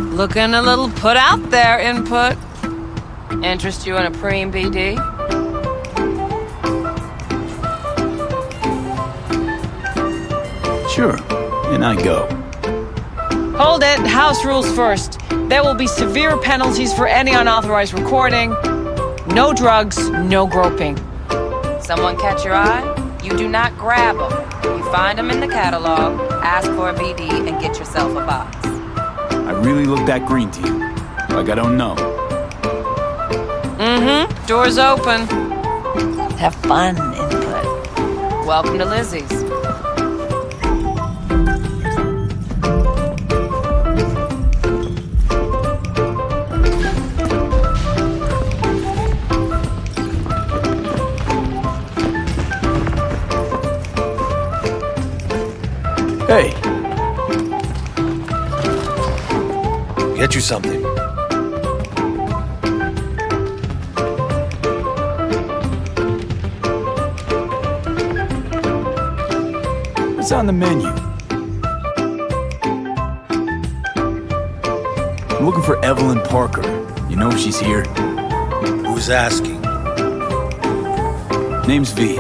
Looking a little put out there, Input. Interest you in a preem BD? Sure, and I go. Hold it, house rules first. There will be severe penalties for any unauthorized recording. No drugs, no groping. Someone catch your eye? You do not grab them. You find them in the catalog, ask for a BD, and get yourself a box. I really look that green to you. Like I don't know. Mm-hmm. Door's open. Have fun, Input. Welcome to Lizzie's. Hey, Get you something. what's on the menu? I'm looking for Evelyn Parker. You know if she's here? Who's asking? Name's V.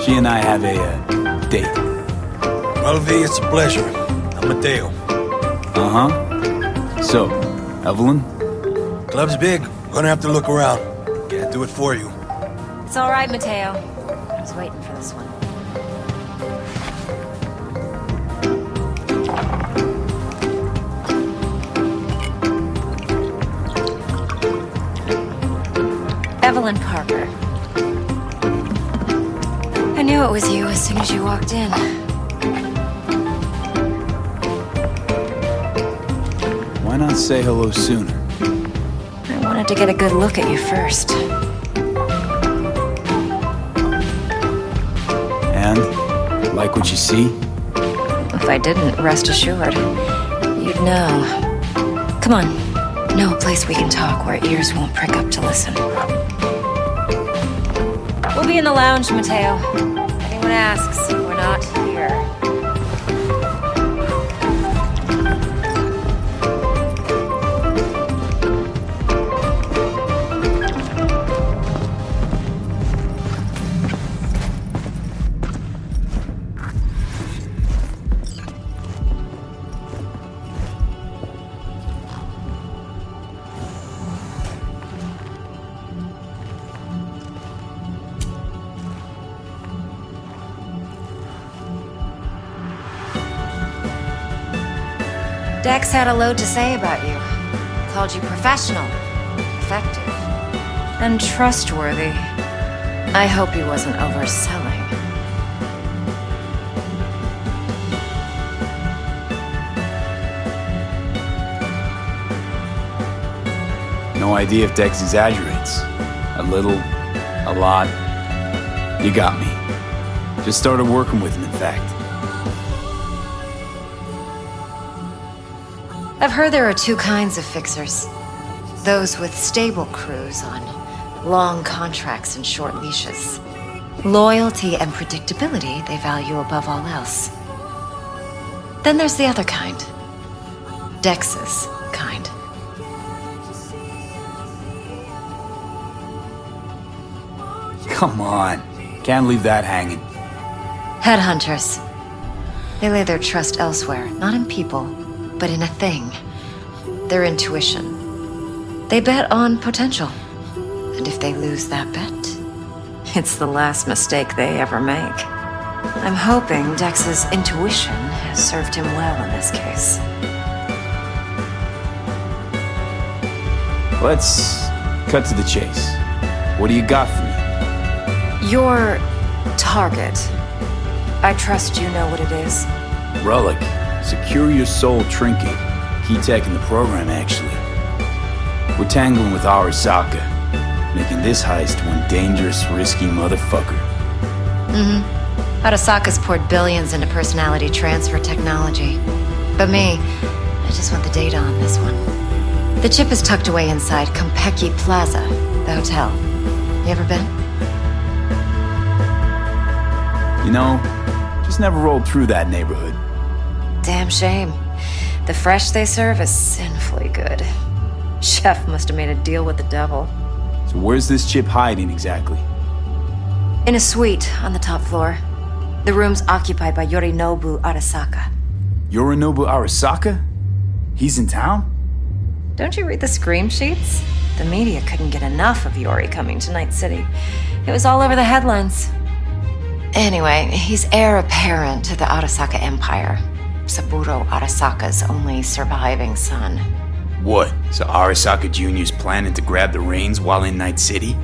She and I have a date. Well, V, it's a pleasure. I'm Mateo. Uh-huh. So, Evelyn? Club's big. Gonna have to look around. Can't do it for you. It's all right, Mateo. I was waiting for this one. Evelyn Parker. I knew it was you as soon as you walked in. Why not say hello sooner? I wanted to get a good look at you first. And? Like what you see? If I didn't, rest assured, you'd know. Come on. Know a place we can talk where ears won't prick up to listen. We'll be in the lounge, Mateo. If anyone asks, we're not here. Dex had a load to say about you. Called you professional, effective, and trustworthy. I hope he wasn't overselling. No idea if Dex exaggerates. A little, a lot. You got me. Just started working with him, in fact. I've heard there are two kinds of fixers. Those with stable crews on long contracts and short leashes. Loyalty and predictability they value above all else. Then there's the other kind. Dex's kind. Come on. Can't leave that hanging. Headhunters. They lay their trust elsewhere, not in people, but in a thing. Their intuition. They bet on potential. And if they lose that bet, it's the last mistake they ever make. I'm hoping Dex's intuition has served him well in this case. Let's cut to the chase. What do you got for me? Your target. I trust you know what it is. Relic. Secure your soul trinket. Key tech in the program, actually. We're tangling with Arasaka, making this heist one dangerous, risky motherfucker. Mm-hmm. Arasaka's poured billions into personality transfer technology. But me, I just want the data on this one. The chip is tucked away inside Konpeki Plaza, the hotel. You ever been? You know, just never rolled through that neighborhood. Damn shame. The fresh they serve is sinfully good. Chef must have made a deal with the devil. So where's this chip hiding exactly? In a suite on the top floor. The room's occupied by Yorinobu Arasaka. Yorinobu Arasaka? He's in town? Don't you read the scream sheets? The media couldn't get enough of Yori coming to Night City. It was all over the headlines. Anyway, he's heir apparent to the Arasaka Empire. Saburo Arasaka's only surviving son. What? So Arasaka Jr.'s planning to grab the reins while in Night City?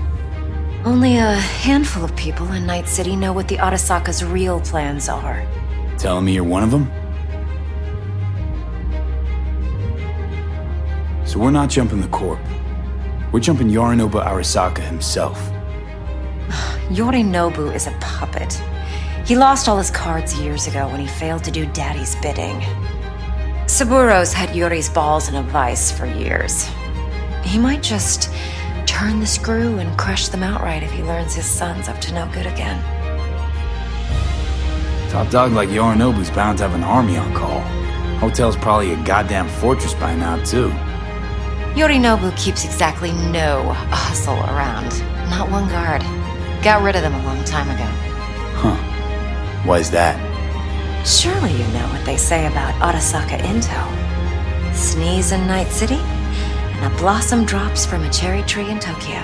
Only a handful of people in Night City know what the Arasaka's real plans are. Telling me you're one of them? So we're not jumping the corp. We're jumping Yorinobu Arasaka himself. Yorinobu is a puppet. He lost all his cards years ago when he failed to do Daddy's bidding. Saburo's had Yori's balls in a vice for years. He might just turn the screw and crush them outright if he learns his son's up to no good again. Top dog like Yorinobu's bound to have an army on call. Hotel's probably a goddamn fortress by now, too. Yorinobu keeps exactly no hustle around. Not one guard. Got rid of them a long time ago. Huh. Why is that? Surely you know what they say about Arasaka intel. Sneeze in Night City, and a blossom drops from a cherry tree in Tokyo.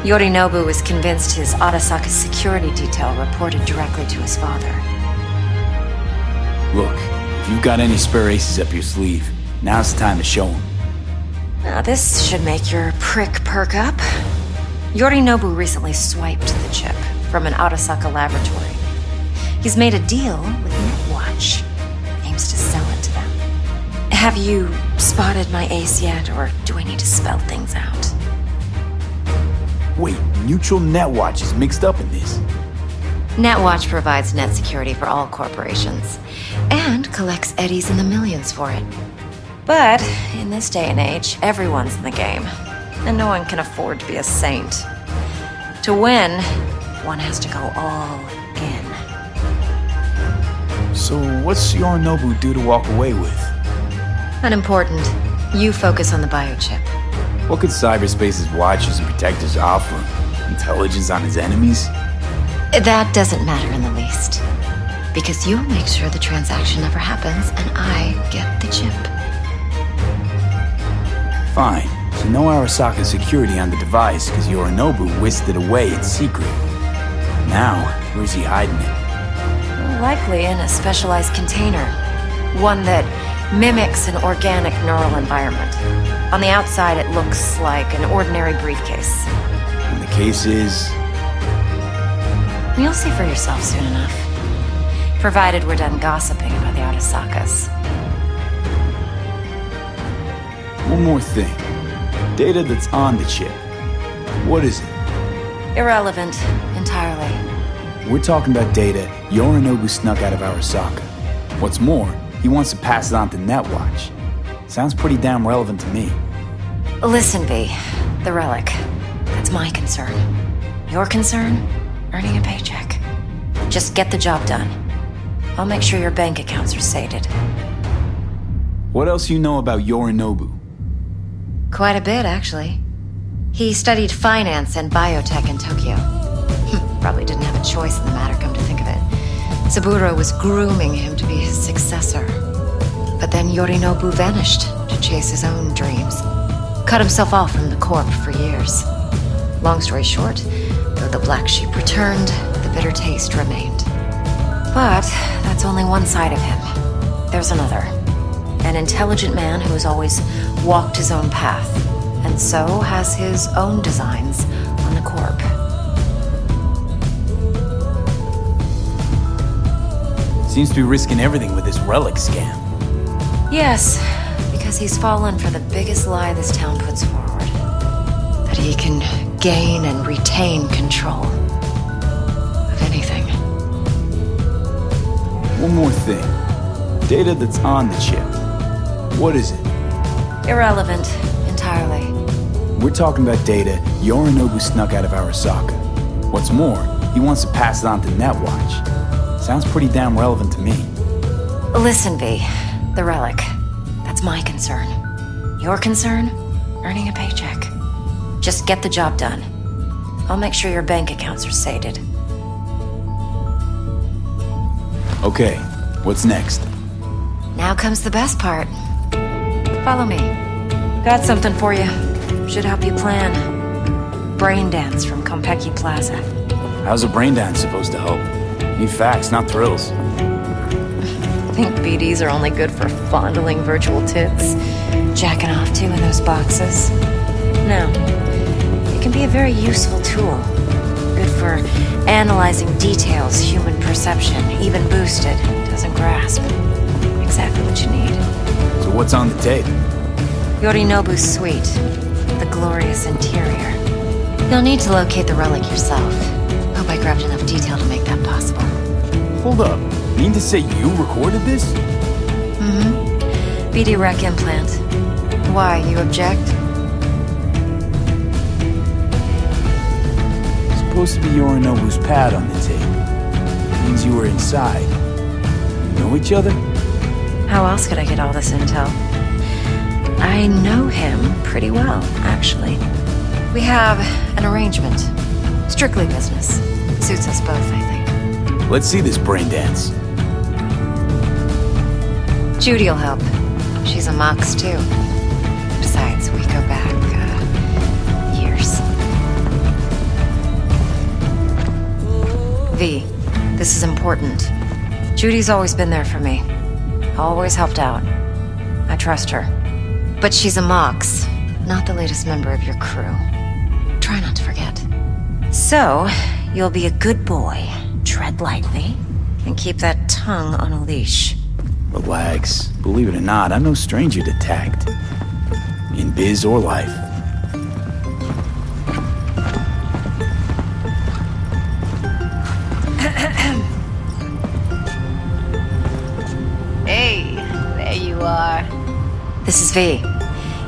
Yorinobu was convinced his Arasaka security detail reported directly to his father. Look, if you've got any spare aces up your sleeve, now's the time to show them. Now this should make your prick perk up. Yorinobu recently swiped the chip from an Arasaka laboratory. He's made a deal with Netwatch. Aims to sell it to them. Have you spotted my ace yet, or do I need to spell things out? Wait, Neutral Netwatch is mixed up in this. Netwatch provides net security for all corporations, and collects eddies in the millions for it. But in this day and age, everyone's in the game, and no one can afford to be a saint. To win, one has to go all in. So what's Yorinobu due to walk away with? Unimportant. You focus on the biochip. What could cyberspace's watchers and protectors offer? Intelligence on his enemies? That doesn't matter in the least. Because you'll make sure the transaction never happens, and I get the chip. Fine. So no Arasaka security on the device because Yorinobu whisked it away in secret. Now, where's he hiding it? Likely in a specialized container. One that mimics an organic neural environment. On the outside, it looks like an ordinary briefcase. And the case is... You'll see for yourself soon enough. Provided we're done gossiping about the Arasakas. One more thing. Data that's on the chip. What is it? Irrelevant, entirely. We're talking about data Yorinobu snuck out of Arasaka. What's more, he wants to pass it on to Netwatch. Sounds pretty damn relevant to me. Listen, V. The relic. That's my concern. Your concern? Earning a paycheck. Just get the job done. I'll make sure your bank accounts are sated. What else you know about Yorinobu? Quite a bit, actually. He studied finance and biotech in Tokyo. Probably didn't have a choice in the matter, come to think of it. Saburo was grooming him to be his successor. But then Yorinobu vanished to chase his own dreams. Cut himself off from the corp for years. Long story short, though the black sheep returned, the bitter taste remained. But that's only one side of him. There's another. An intelligent man who has always walked his own path, and so has his own designs on the corp. Seems to be risking everything with this relic scam. Yes, because he's fallen for the biggest lie this town puts forward. That he can gain and retain control of anything. One more thing. Data that's on the chip. What is it? Irrelevant, entirely. We're talking about data Yorinobu snuck out of Arasaka. What's more, he wants to pass it on to Netwatch. Sounds pretty damn relevant to me. Listen, V. The relic. That's my concern. Your concern? Earning a paycheck. Just get the job done. I'll make sure your bank accounts are sated. Okay, what's next? Now comes the best part. Follow me. Got something for you. Should help you plan. Brain dance from Konpeki Plaza. How's a brain dance supposed to help? Need facts, not thrills. Think BDs are only good for fondling virtual tits? Jacking off to in those boxes? No. It can be a very useful tool. Good for analyzing details human perception, even boosted, doesn't grasp. Exactly what you need. So what's on the tape? Yorinobu's suite. The glorious interior. You'll need to locate the relic yourself. Hope I grabbed enough detail to make that possible. Hold up. Mean to say you recorded this? Mm-hmm. BD rec implant. Why, you object? Supposed to be Yorinobu's pad on the tape. Means you were inside. You know each other? How else could I get all this intel? I know him pretty well, actually. We have an arrangement. Strictly business. Suits us both, I think. Let's see this brain dance. Judy'll help. She's a Mox, too. Besides, we go back, years. V, this is important. Judy's always been there for me. Always helped out. I trust her. But she's a Mox, not the latest member of your crew. Try not to forget. So, you'll be a good boy, tread lightly, and keep that tongue on a leash. Relax. Believe it or not, I'm no stranger to tact. In biz or life. Hey, there you are. This is V.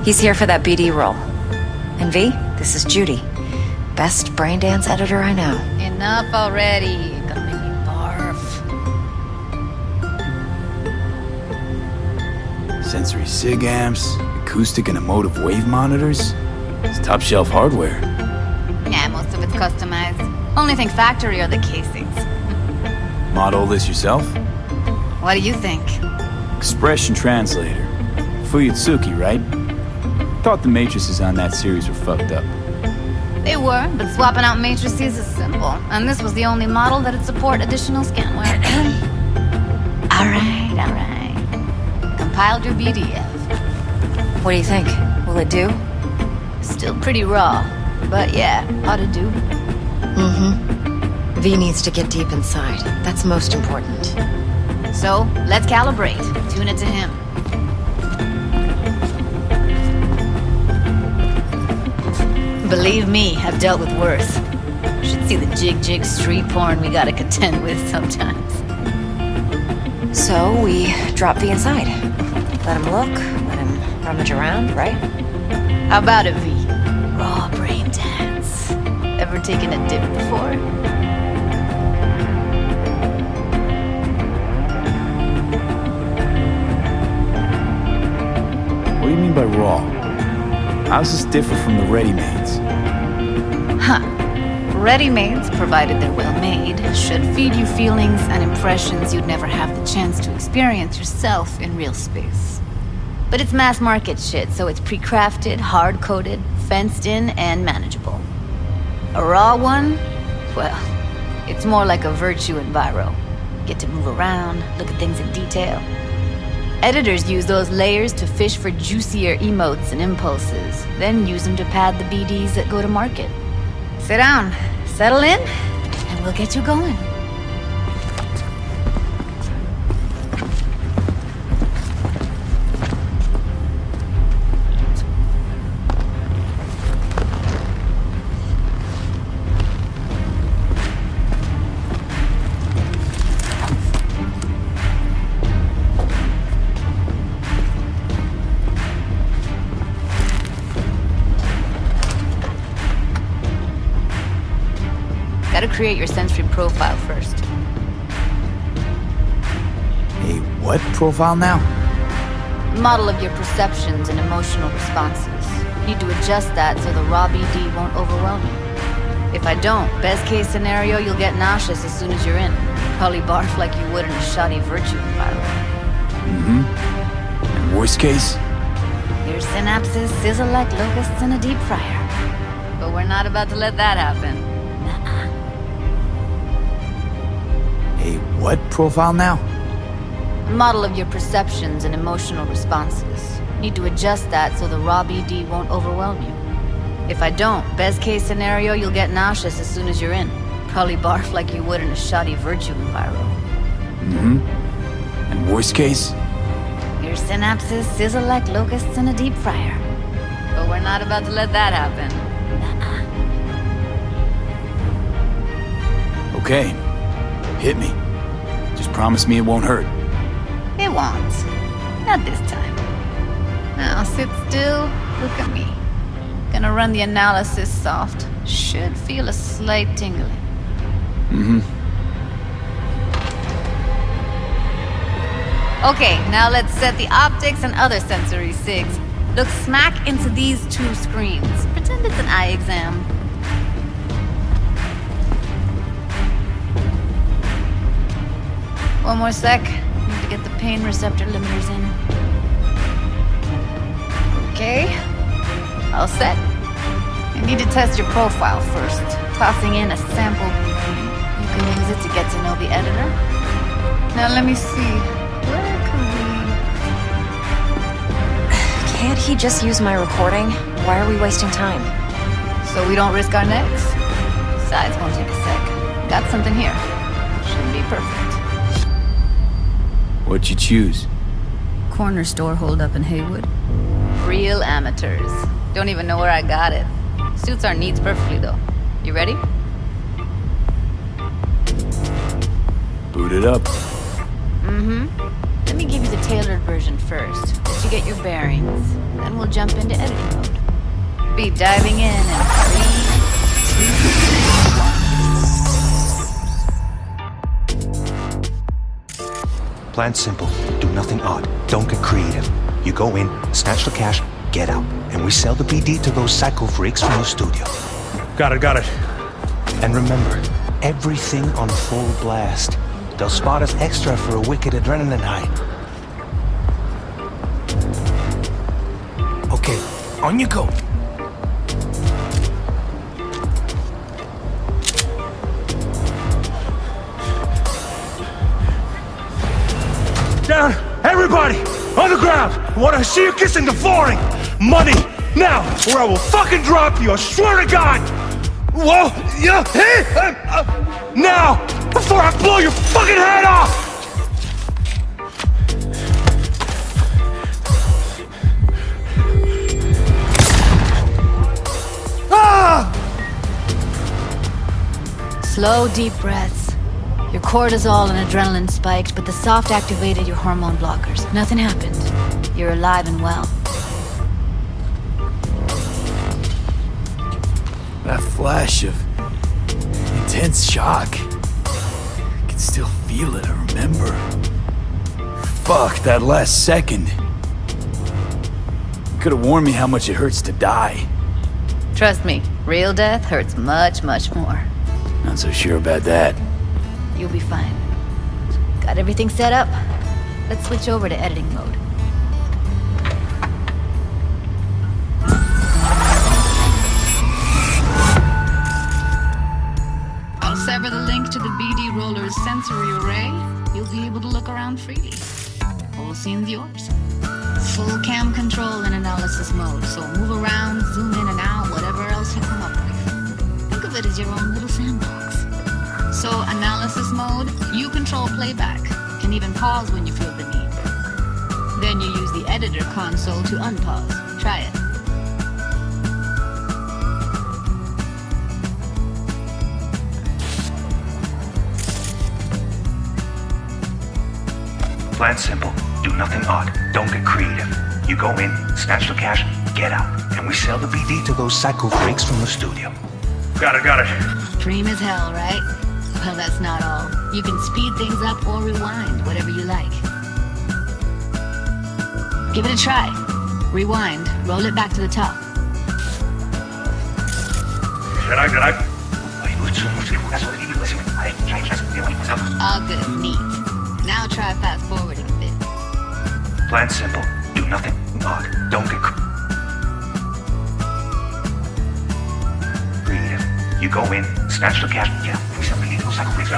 He's here for that BD role. And V, this is Judy. Best brain dance editor I know. Enough already. Gonna make me barf. Sensory sig amps, acoustic and emotive wave monitors. It's top shelf hardware. Yeah, most of it's customized. Only thing factory are the casings. Model this yourself? What do you think? Expression translator. Fuyutsuki, right? Thought the matrices on that series were fucked up. They were, but swapping out matrices is simple. And this was the only model that'd support additional scanware. Alright. Compiled your BDF. What do you think? Will it do? Still pretty raw. But yeah, ought to do. Mm-hmm. V needs to get deep inside. That's most important. So, let's calibrate. Tune it to him. Believe me, I've dealt with worse. You should see the jig street porn we gotta contend with sometimes. So, we drop V inside. Let him look, let him rummage around, right? How about it, V? Raw brain dance. Ever taken a dip before? What do you mean by raw? How's this different from the ready-mades? Huh. Ready-mades, provided they're well-made, should feed you feelings and impressions you'd never have the chance to experience yourself in real space. But it's mass-market shit, so it's pre-crafted, hard-coded, fenced-in, and manageable. A raw one? Well, it's more like a virtue in Viro. Get to move around, look at things in detail. Editors use those layers to fish for juicier emotes and impulses, then use them to pad the BDs that go to market. Sit down, settle in, and we'll get you going. Gotta create your sensory profile first. A what profile now? Model of your perceptions and emotional responses. Need to adjust that so the raw BD won't overwhelm you. If I don't, best case scenario, you'll get nauseous as soon as you're in. Probably barf like you would in a shoddy virtue environment. And worst case? Your synapses sizzle like locusts in a deep fryer. But we're not about to let that happen. A what profile now? Model of your perceptions and emotional responses. Need to adjust that so the raw BD won't overwhelm you. If I don't, best case scenario, you'll get nauseous as soon as you're in. Probably barf like you would in a shoddy virtue environment. And worst case? Your synapses sizzle like locusts in a deep fryer. But we're not about to let that happen. Okay. Hit me. Just promise me it won't hurt. It won't. Not this time. Now sit still, look at me. Gonna run the analysis soft. Should feel a slight tingling. Okay, now let's set the optics and other sensory sigs. Look smack into these two screens. Pretend it's an eye exam. One more sec. Need to get the pain receptor limiters in. Okay. All set. I need to test your profile first. Tossing in a sample. You can use it to get to know the editor. Now let me see. Where can we... Can't he just use my recording? Why are we wasting time? So we don't risk our necks? Besides, won't take a sec. Got something here. Should be perfect. What'd you choose? Corner store holdup in Haywood. Real amateurs. Don't even know where I got it. Suits our needs perfectly, though. You ready? Boot it up. Let me give you the tailored version first, let you get your bearings. Then we'll jump into editing mode. Be diving in 3, 2... Plan simple. Do nothing odd. Don't get creative. You go in, snatch the cash, get out. And we sell the BD to those psycho freaks from the studio. Got it. And remember, everything on full blast. They'll spot us extra for a wicked adrenaline high. Okay, on you go. Down! Everybody! On the ground! I want to see you kissing the flooring! Money! Now! Or I will fucking drop you! I swear to God! Whoa! Yeah! Hey! Now! Before I blow your fucking head off! Ah! Slow, deep breaths. Your cortisol and adrenaline spiked, but the soft activated your hormone blockers. Nothing happened. You're alive and well. That flash of intense shock. I can still feel it, I remember. Fuck, that last second. Could have warned me how much it hurts to die. Trust me, real death hurts much, much more. Not so sure about that. You'll be fine. Got everything set up? Let's switch over to editing mode. I'll sever the link to the BD Roller's sensory array. You'll be able to look around freely. Whole scene's yours. Full cam control in analysis mode, so move around, zoom in and out, whatever else you come up with. Think of it as your own little sandbox. So, analysis mode, you control playback. Can even pause when you feel the need. Then you use the editor console to unpause. Try it. Plan simple. Do nothing odd. Don't get creative. You go in, snatch the cash, get out. And we sell the BD to those psycho freaks from the studio. Got it. Dream as hell, right? Well, that's not all. You can speed things up or rewind, whatever you like. Give it a try. Rewind. Roll it back to the top. All good. Neat. Now try fast forwarding a bit. Plan simple. Do nothing odd. Don't get creative. You go in, snatch the cash. Yeah, we sell the illegal cycle freaks.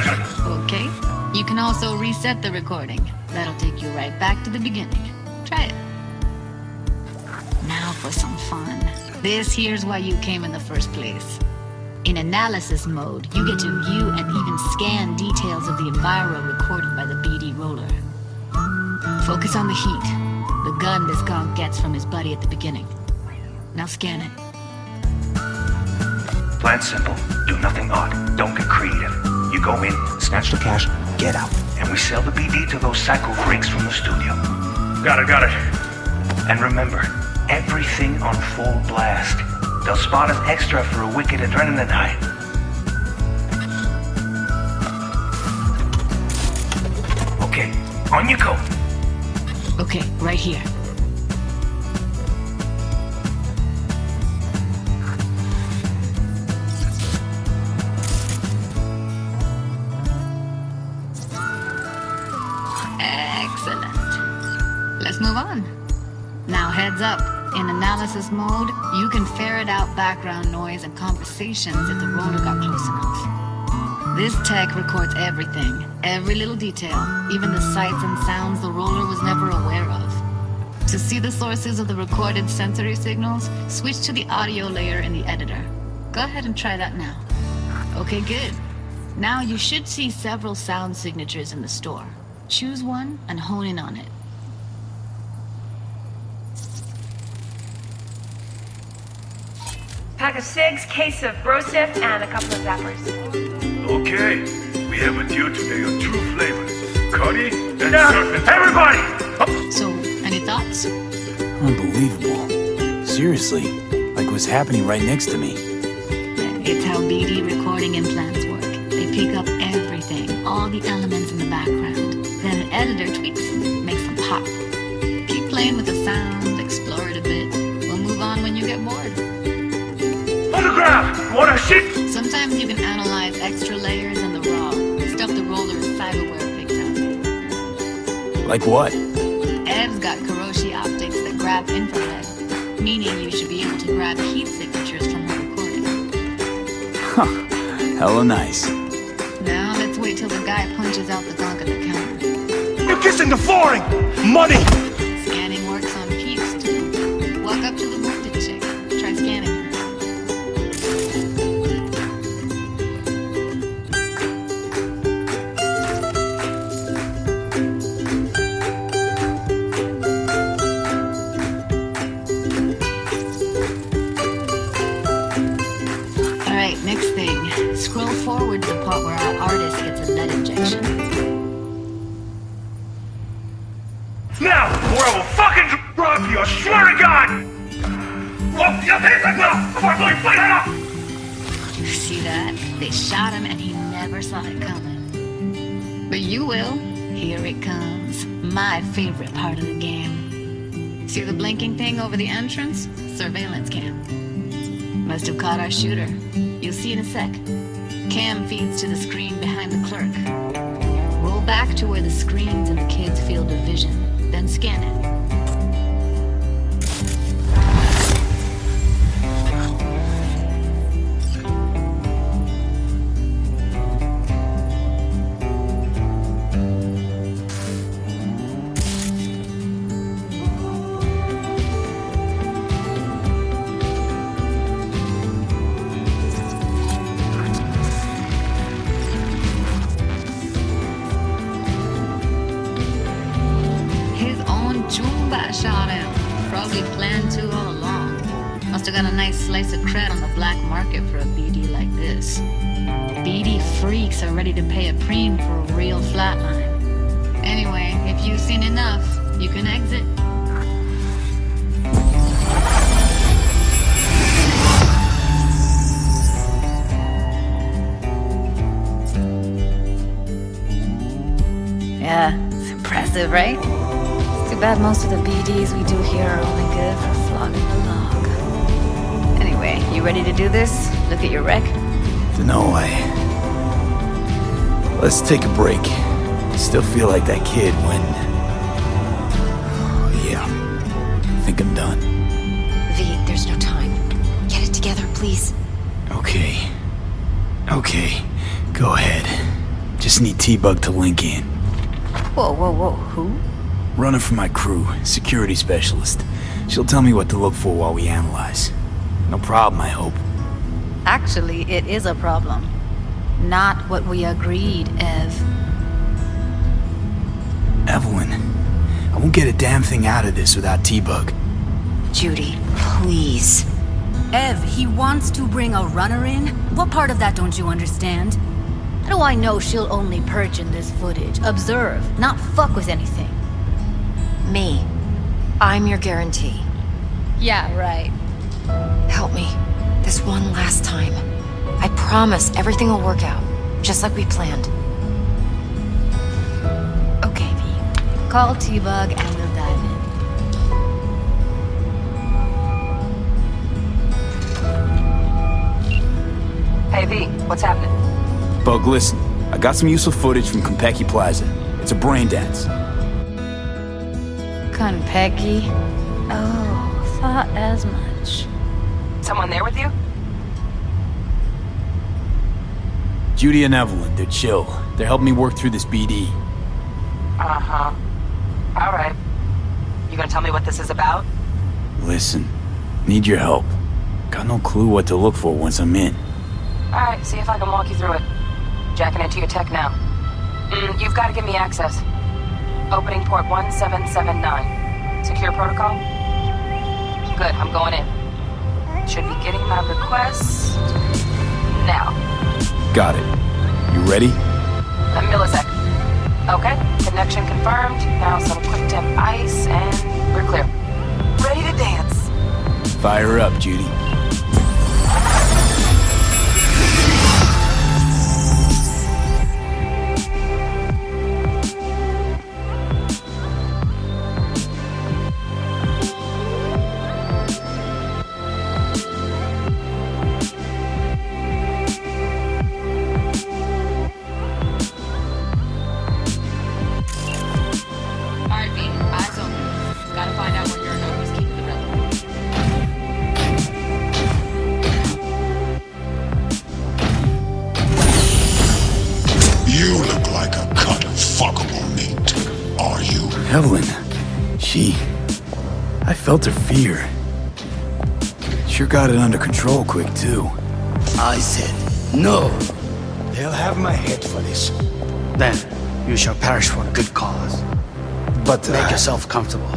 Okay. You can also reset the recording. That'll take you right back to the beginning. Try it. Now for some fun. This here's why you came in the first place. In analysis mode, you get to view and even scan details of the enviro recorded by the BD roller. Focus on the heat, the gun this gonk gets from his buddy at the beginning. Now scan it. Plan simple. Do nothing odd. Don't get creative. You go in, snatch the cash, get out. And we sell the BD to those psycho freaks from the studio. Got it. And remember, everything on full blast. They'll spot us extra for a wicked adrenaline high. Okay, on you go. Okay, right here. Excellent. Let's move on. Now heads up. In analysis mode, you can ferret out background noise and conversations if the roller got close enough. This tech records everything, every little detail, even the sights and sounds the roller was never aware of. To see the sources of the recorded sensory signals, switch to the audio layer in the editor. Go ahead and try that now. Okay, good. Now you should see several sound signatures in the store. Choose one and hone in on it. Pack of cigs, case of Brosif, and a couple of zappers. Okay, we have a deal today on two flavors. Curry and surf. Everybody! So, any thoughts? Unbelievable. Seriously, like what's happening right next to me. It's how BD recording implants work. They pick up everything, all the elements in the background. Then an editor tweaks them, makes them pop. Keep playing with the sound, explore it a bit. We'll move on when you get bored. On the ground! Wanna shit? Sometimes you can analyze extra layers in the raw, stuff the roller's cyberware picks up. Like what? Ev's got Kiroshi optics that grab infrared, meaning you should be able to grab heat signatures from the recording. Huh. Hella nice. Now let's wait till the guy punches out the gonk at the counter. You're kissing the flooring! Money! Scanning works on peeps too. Walk up to the wounded chick. Try scanning her. Alright, next thing. Scroll forward to the part where our artist gets a lead injection. Now, or I will fucking drop you, I swear to God! See that? They shot him and he never saw it coming. But you will. Here it comes. My favorite part of the game. See the blinking thing over the entrance? Surveillance cam. Must have caught our shooter. You'll see in a sec. Cam feeds to the screen behind the clerk. Roll back to where the screen's in the kid's field of vision. Then scan it. Shot him. Probably planned to all along. Must have got a nice slice of cred on the black market for a BD like this. BD freaks are ready to pay a preem for a real flatline. Anyway, if you've seen enough, you can exit. Yeah, it's impressive, right? bet most of the BDs we do here are only good for flogging the log. Anyway, you ready to do this? Look at your rec? No way. Let's take a break. Still feel like that kid when... Yeah. I think I'm done. V, there's no time. Get it together, please. Okay. Okay. Go ahead. Just need T-Bug to link in. Whoa, whoa, whoa, who? Runner for my crew, security specialist. She'll tell me what to look for while we analyze. No problem, I hope. Actually, it is a problem. Not what we agreed, Ev. Evelyn, I won't get a damn thing out of this without T-Bug. Judy, please. Ev, he wants to bring a runner in? What part of that don't you understand? How do I know she'll only perch in this footage, observe, not fuck with anything? Me. I'm your guarantee. Yeah, right. Help me. This one last time. I promise everything will work out, just like we planned. Okay, V. Call T-Bug and we'll dive in. Hey, V, what's happening? Bug, listen. I got some useful footage from Konpeki Plaza. It's a brain dance. Konpeki? Oh, thought as much. Someone there with you? Judy and Evelyn, they're chill. They're helping me work through this BD. Uh-huh. All right. You gonna tell me what this is about? Listen, need your help. Got no clue what to look for once I'm in. All right, see if I can walk you through it. Jacking into your tech now. You've got to give me access. Opening port 1779. Secure protocol? Good, I'm going in. Should be getting my request now. Got it. You ready? A millisecond. Okay, connection confirmed. Now some quick temp ice, and we're clear. Ready to dance. Fire up, Judy. Evelyn, I felt her fear. Sure got it under control quick, too. I said no. They'll have my head for this. Then you shall perish for a good cause. But Make yourself comfortable.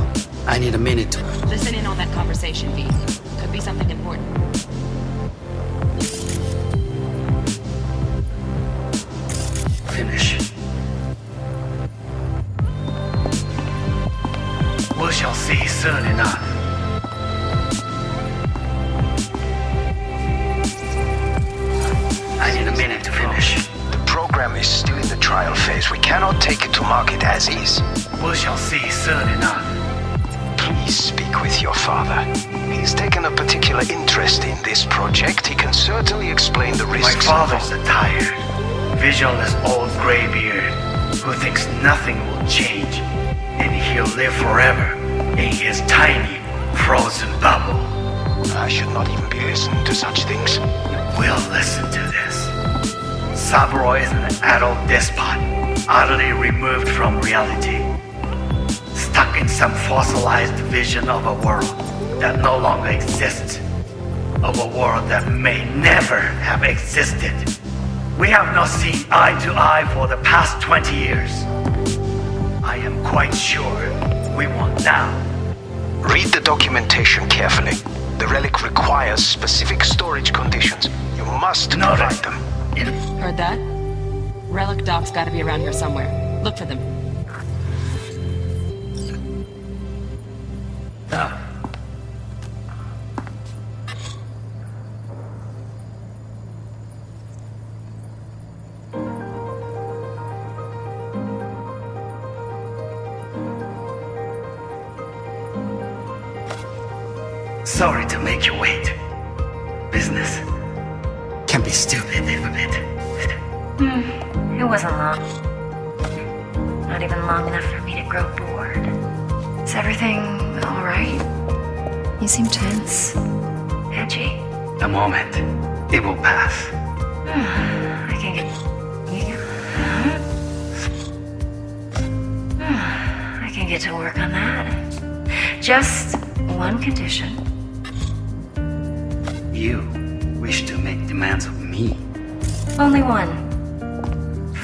I need a minute to... Listen in on that conversation, V. Could be something important. Finish. We shall see soon enough. I need a minute to finish. The program is still in the trial phase. We cannot take it to market as is. We shall see soon enough. Please speak with your father. He's taken a particular interest in this project. He can certainly explain the risks. My father's a tired, visionless old graybeard who thinks nothing will change, and he'll live forever in his tiny, frozen bubble. I should not even be listening to such things. We'll listen to this. Saburo is an adult despot, utterly removed from reality, stuck in some fossilized vision of a world that no longer exists, of a world that may never have existed. We have not seen eye to eye for the past 20 years. I am quite sure we won't now. Read the documentation carefully. The relic requires specific storage conditions. You must provide them. Heard that? Relic doc's gotta be around here somewhere. Look for them. Sorry to make you wait. Business can be stupid, a bit. It wasn't long. Not even long enough for me to grow bored. Is everything alright? You seem tense. Edgy. A moment. It will pass. I can get... I can get to work on that. Just one condition. You wish to make demands of me. Only one.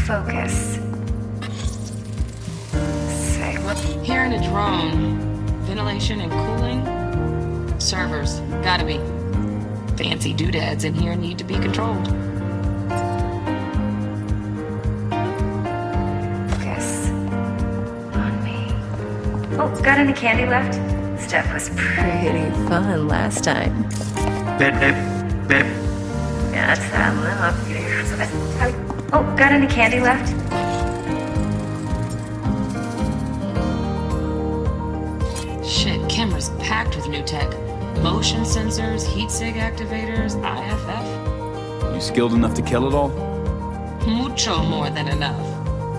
Focus. Say what? Here in a drone, ventilation and cooling, servers, gotta be. Fancy doodads in here need to be controlled. Focus on me. Oh, got any candy left? Stuff was pretty fun last time. Babe. Yeah, that's that look. Oh, got any candy left? Shit, camera's packed with new tech. Motion sensors, heat sig activators, IFF. You skilled enough to kill it all? Mucho more than enough.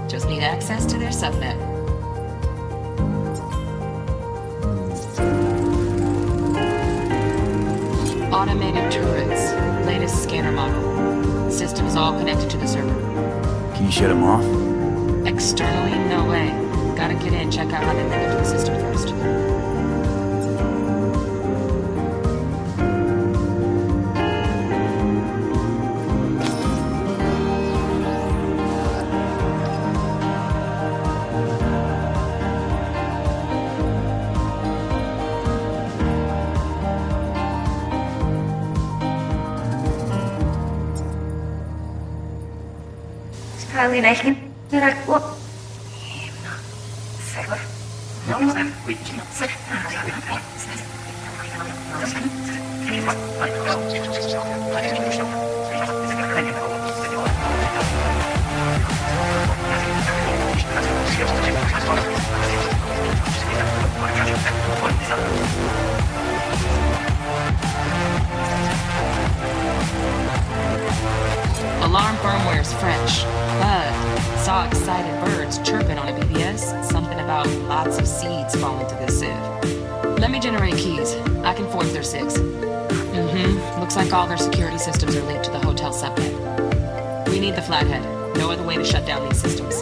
Just need access to their subnet. Automated turrets, latest scanner model. System is all connected to the server. Can you shut him off? Externally, no way. Gotta get in, check out how they link into the system first. Probably nice. What? Alarm firmware's fresh, but saw excited birds chirping on a BBS. Something about lots of seeds falling to this sieve. Let me generate keys. I can forge their SIGs. Looks like all their security systems are linked to the hotel subnet. We need the flathead. No other way to shut down these systems.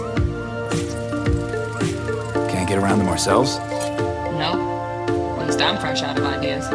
Can't get around them ourselves? No. At least I'm fresh out of ideas.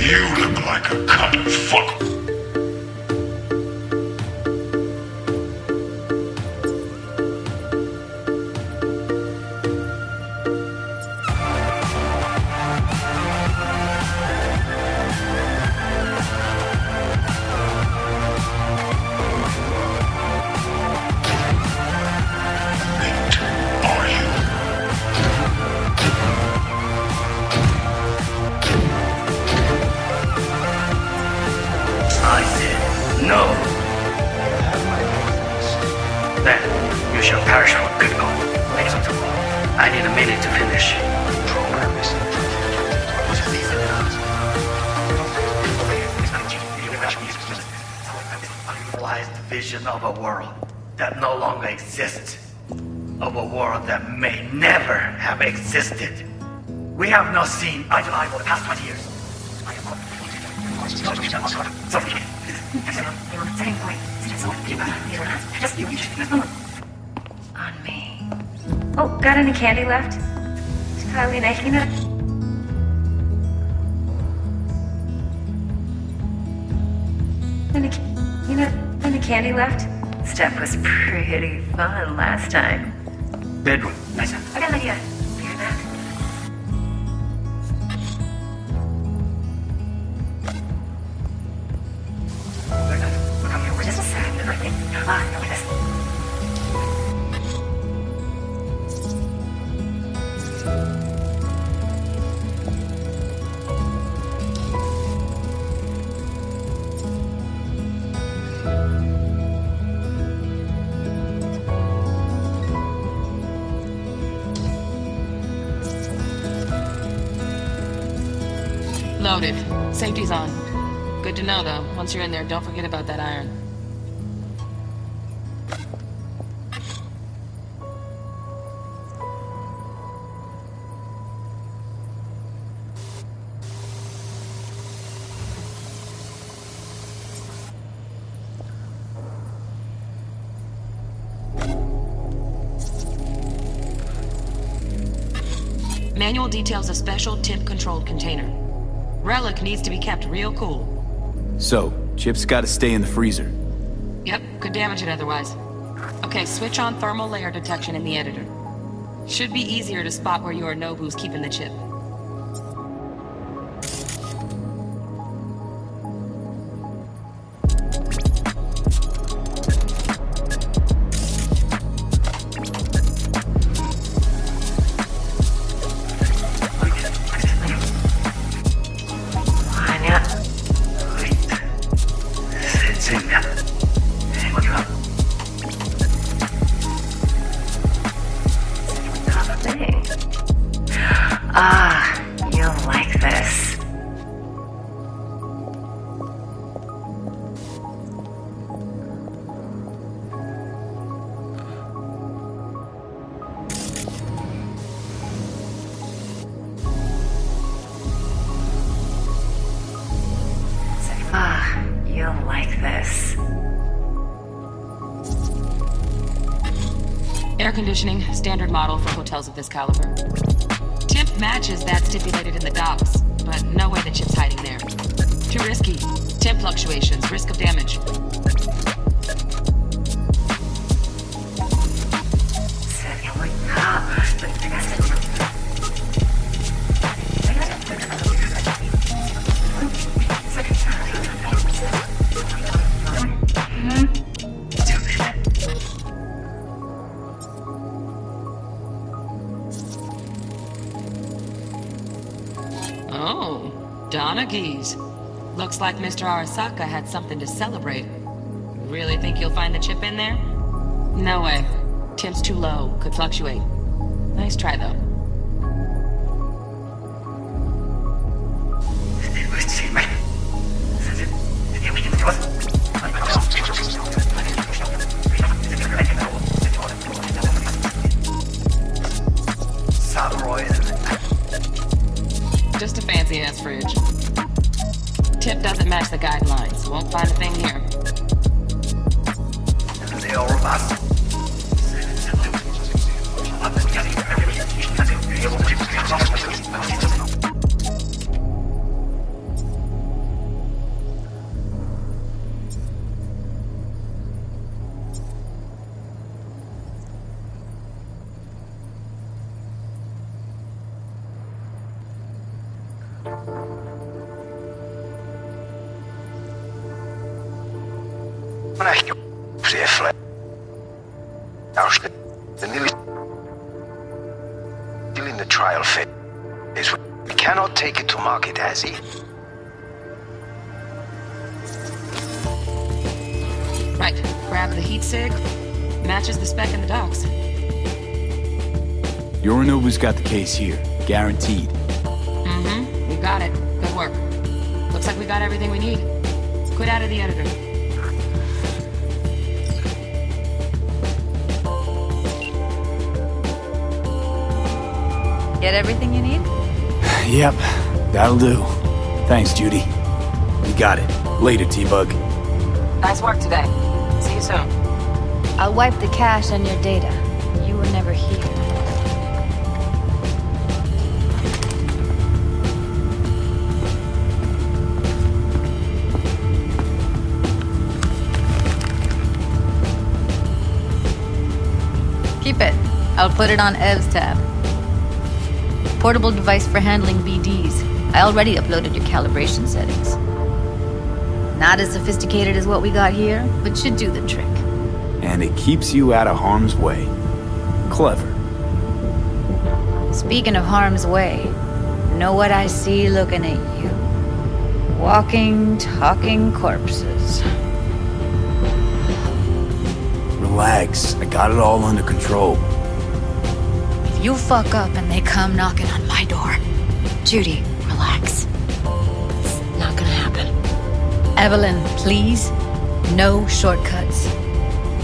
You look like a cunt fuck. I said no. Then you shall perish for good goal. I need a minute to finish. Realized vision of a world that no longer exists. Of a world that may never have existed. We have not seen eye to eye for the past 20 years. Sophie. On me. Oh, got any candy left? Kylie making it? Any candy left? Stuff was pretty fun last time. Bedroom. Nice. I got an idea. Hear that? Come here, we're just a sec. Everything. Look at this. Loaded. Safety's on. Good to know, though. Once you're in there, don't forget about that iron. Manual details a special tip-controlled container. Relic needs to be kept real cool. So, Chip's gotta stay in the freezer. Yep, could damage it otherwise. Okay, switch on thermal layer detection in the editor. Should be easier to spot where Yorinobu's keeping the chip. Ah, you'll like this. Ah, you'll like this. Air conditioning, standard model for hotels of this caliber. Temp matches that stipulated in the docs, but no way the chip's hiding there. Too risky. Temp fluctuations, risk of damage. Oh, Donaghys. Looks like Mr. Arasaka had something to celebrate. Really think you'll find the chip in there? No way. Temp's too low. Could fluctuate. Nice try, though. Just a fancy-ass fridge. Tip doesn't match the guidelines. Won't find a thing here. Still in the trial phase. We cannot take it to market as is. Right. Grab the heat sig. Matches the spec in the docs. Yorinobu's got the case here. Guaranteed. Mm-hmm. We got it. Good work. Looks like we got everything we need. Quit out of the editor. Get everything you need? Yep, that'll do. Thanks, Judy. You got it. Later, T-Bug. Nice work today. See you you so. I'll wipe the cache on your data. You were never here. Keep it. I'll put it on Ev's tab. Portable device for handling BDs. I already uploaded your calibration settings. Not as sophisticated as what we got here, but should do the trick. And it keeps you out of harm's way. Clever. Speaking of harm's way, know what I see looking at you? Walking, talking corpses. Relax, I got it all under control. If you fuck up and they come knocking on my door, Judy, relax. It's not gonna happen. Evelyn, please, no shortcuts.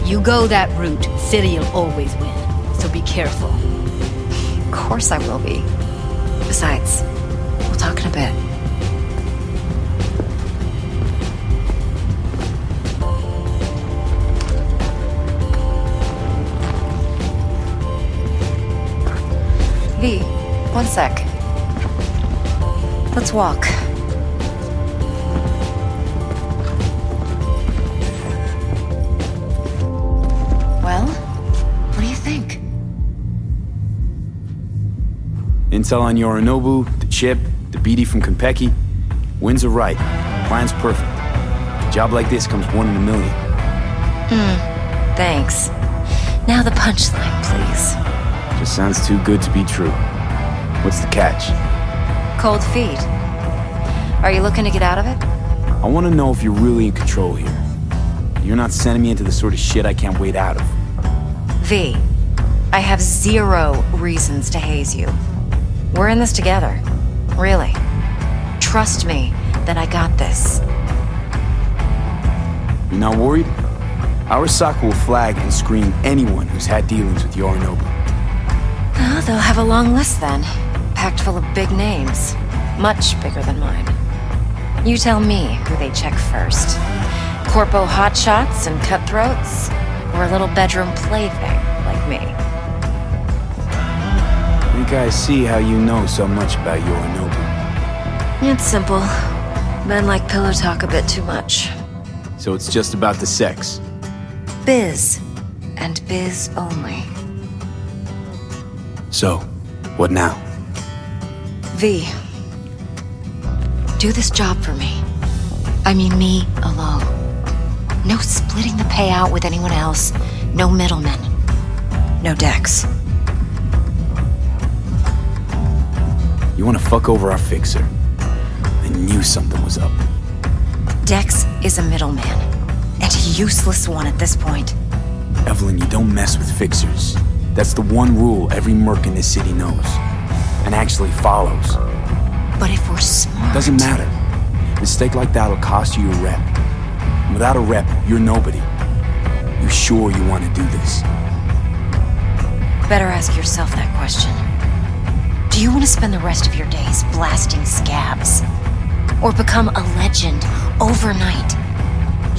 You go that route, City'll always win, so be careful. Of course I will be. Besides, we'll talk in a bit. V, one sec. Let's walk. Well, what do you think? Intel on Yorinobu, the chip, the BD from Konpeki. Winds are right. Plan's perfect. A job like this comes 1 in a million. Thanks. Now the punchline, please. Just sounds too good to be true. What's the catch? Cold feet. Are you looking to get out of it? I want to know if you're really in control here. You're not sending me into the sort of shit I can't wait out of. V, I have 0 reasons to haze you. We're in this together. Really. Trust me that I got this. You're not worried? Arasaka will flag and screen anyone who's had dealings with Yorinobu. Well, they'll have a long list then. Packed full of big names. Much bigger than mine. You tell me who they check first. Corpo hotshots and cutthroats? Or a little bedroom plaything like me? I think I see how you know so much about Yorinobu. It's simple. Men like pillow talk a bit too much. So it's just about the sex. Biz. And biz only. So, what now? V. Do this job for me. I mean me alone. No splitting the payout with anyone else. No middlemen. No Dex. You want to fuck over our fixer? I knew something was up. Dex is a middleman. And a useless one at this point. Evelyn, you don't mess with fixers. That's the one rule every merc in this city knows. And actually follows. But if we're smart... Doesn't matter. A mistake like that'll cost you your rep. And without a rep, you're nobody. You sure you want to do this? Better ask yourself that question. Do you want to spend the rest of your days blasting scabs? Or become a legend overnight?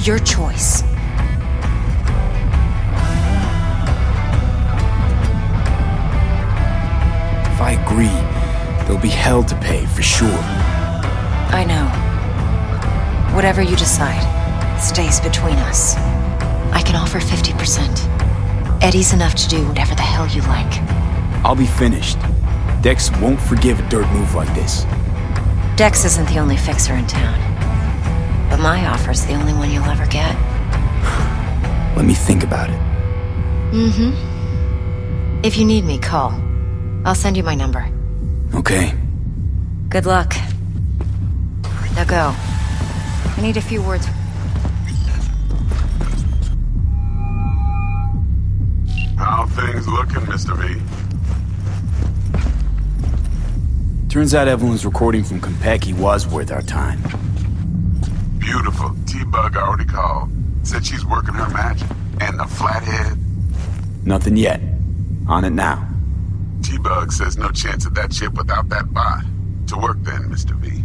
Your choice. If I agree, there'll be hell to pay for sure. I know. Whatever you decide, stays between us. I can offer 50%. Eddie's enough to do whatever the hell you like. I'll be finished. Dex won't forgive a dirt move like this. Dex isn't the only fixer in town. But my offer's the only one you'll ever get. Let me think about it. If you need me, call. I'll send you my number. Okay. Good luck. Now go. I need a few words. How things looking, Mr. V? Turns out Evelyn's recording from Konpeki was worth our time. Beautiful. T-Bug already called. Said she's working her magic. And a flathead. Nothing yet. On it now. T-Bug says no chance of that chip without that bot. To work then, Mr. V.